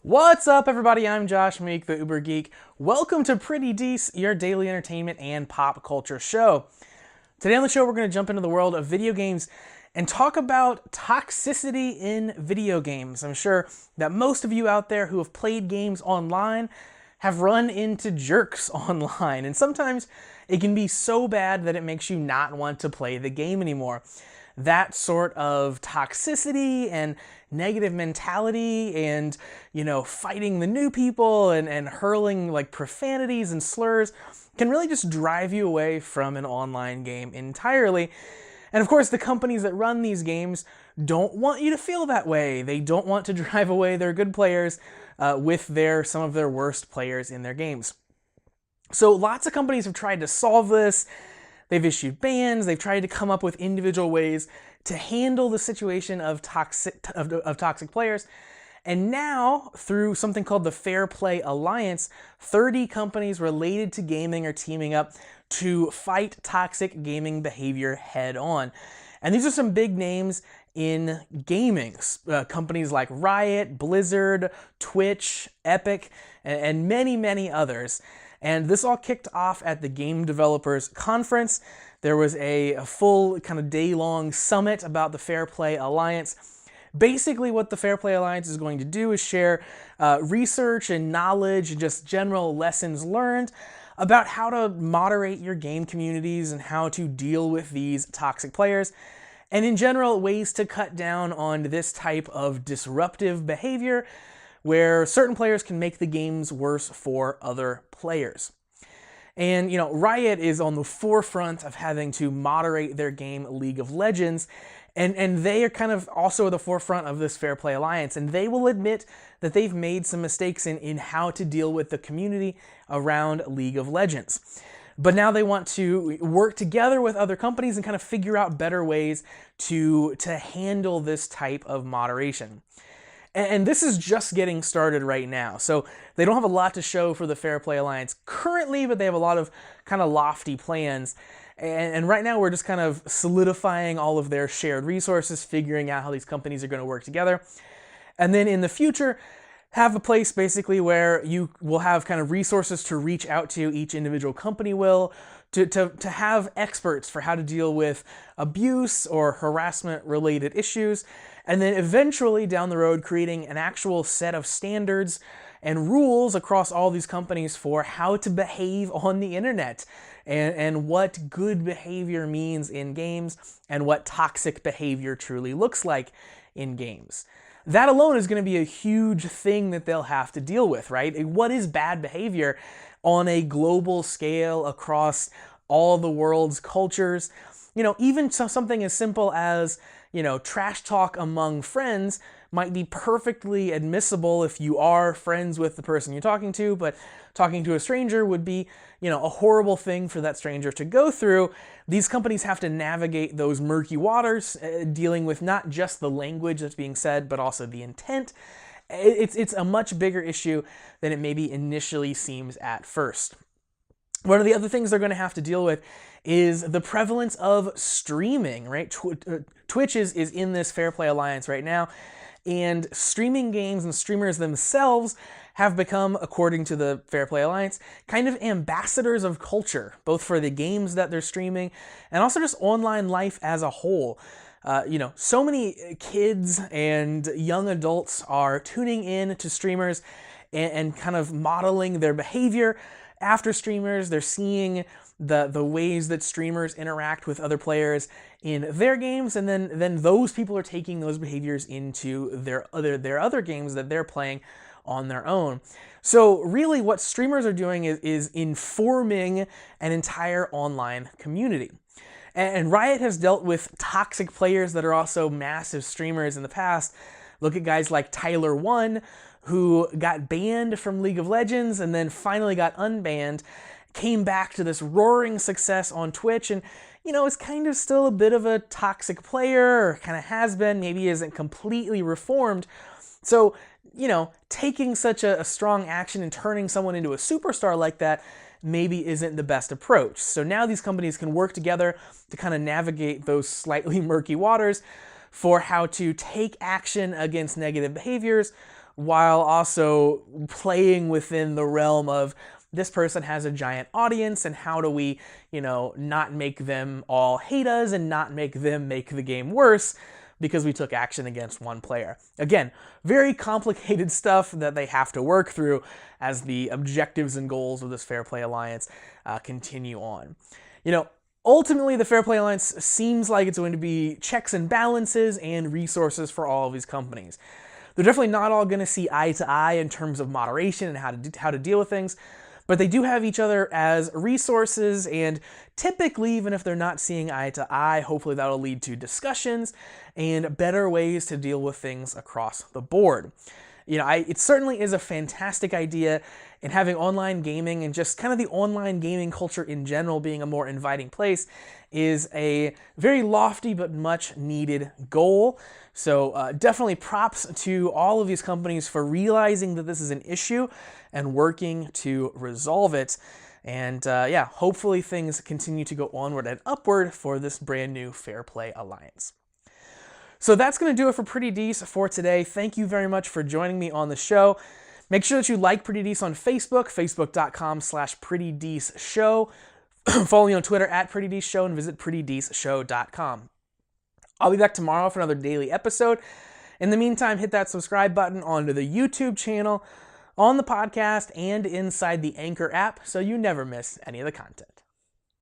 What's up, everybody? I'm Josh Meek, the Uber Geek. Welcome to Pretty Dece, your daily entertainment and pop culture show. Today on the show, we're going to jump into the world of video games and talk about toxicity in video games. I'm sure that most of you out there who have played games online have run into jerks online, and sometimes it can be so bad that it makes you not want to play the game anymore. That sort of toxicity and negative mentality and, fighting the new people and hurling like profanities and slurs can really just drive you away from an online game entirely. And of course, the companies that run these games don't want you to feel that way. They don't want to drive away their good players with some of their worst players in their games. So lots of companies have tried to solve this. They've issued bans, they've tried to come up with individual ways to handle the situation of toxic players. And now, through something called the Fair Play Alliance, 30 companies related to gaming are teaming up to fight toxic gaming behavior head on. And these are some big names in gaming. Companies like Riot, Blizzard, Twitch, Epic, and many, many others. And this all kicked off at the Game Developers Conference. There was a full kind of day-long summit about the Fair Play Alliance. Basically, what the Fair Play Alliance is going to do is share research and knowledge and just general lessons learned about how to moderate your game communities and how to deal with these toxic players. And in general, ways to cut down on this type of disruptive behavior where certain players can make the games worse for other players. And, Riot is on the forefront of having to moderate their game League of Legends, and they are kind of also at the forefront of this Fair Play Alliance, and they will admit that they've made some mistakes in how to deal with the community around League of Legends. But now they want to work together with other companies and kind of figure out better ways to handle this type of moderation. And this is just getting started right now. So they don't have a lot to show for the Fair Play Alliance currently, but they have a lot of kind of lofty plans. And right now we're just kind of solidifying all of their shared resources, figuring out how these companies are going to work together. And then in the future, have a place basically where you will have kind of resources to reach out to, each individual company will, to have experts for how to deal with abuse or harassment related issues. And then eventually down the road, creating an actual set of standards and rules across all these companies for how to behave on the internet and what good behavior means in games and what toxic behavior truly looks like in games. That alone is going to be a huge thing that they'll have to deal with, right? What is bad behavior on a global scale across all the world's cultures? Even something as simple as trash talk among friends might be perfectly admissible if you are friends with the person you're talking to, but talking to a stranger would be, a horrible thing for that stranger to go through. These companies have to navigate those murky waters, dealing with not just the language that's being said, but also the intent. It's a much bigger issue than it maybe initially seems at first. One of the other things they're going to have to deal with is the prevalence of streaming, right? Twitch is in this Fair Play Alliance right now, and streaming games and streamers themselves have become, according to the Fair Play Alliance, kind of ambassadors of culture, both for the games that they're streaming and also just online life as a whole. So many kids and young adults are tuning in to streamers and kind of modeling their behavior after streamers. They're seeing the ways that streamers interact with other players in their games, and then those people are taking those behaviors into their other games that they're playing on their own. So really what streamers are doing is informing an entire online community. And Riot has dealt with toxic players that are also massive streamers in the past. Look at guys like Tyler1, who got banned from League of Legends and then finally got unbanned, came back to this roaring success on Twitch, and is kind of still a bit of a toxic player, or kind of has been, maybe isn't completely reformed. So, taking such a strong action and turning someone into a superstar like that maybe isn't the best approach. So now these companies can work together to kind of navigate those slightly murky waters for how to take action against negative behaviors while also playing within the realm of this person has a giant audience, and how do we, not make them all hate us and not make them make the game worse because we took action against one player. Again, very complicated stuff that they have to work through as the objectives and goals of this Fair Play Alliance continue on. Ultimately, the Fair Play Alliance seems like it's going to be checks and balances and resources for all of these companies. They're definitely not all going to see eye to eye in terms of moderation and how to deal with things, but they do have each other as resources, and typically, even if they're not seeing eye to eye, hopefully that'll lead to discussions and better ways to deal with things across the board. It certainly is a fantastic idea, and having online gaming and just kind of the online gaming culture in general being a more inviting place is a very lofty but much needed goal. So definitely props to all of these companies for realizing that this is an issue and working to resolve it. And hopefully things continue to go onward and upward for this brand new Fair Play Alliance. So that's going to do it for Pretty Dece for today. Thank you very much for joining me on the show. Make sure that you like Pretty Dece on Facebook, facebook.com/PrettyDeceShow. Follow me on Twitter @PrettyDeceShow and visit PrettyDeceShow.com. I'll be back tomorrow for another daily episode. In the meantime, hit that subscribe button onto the YouTube channel, on the podcast, and inside the Anchor app so you never miss any of the content.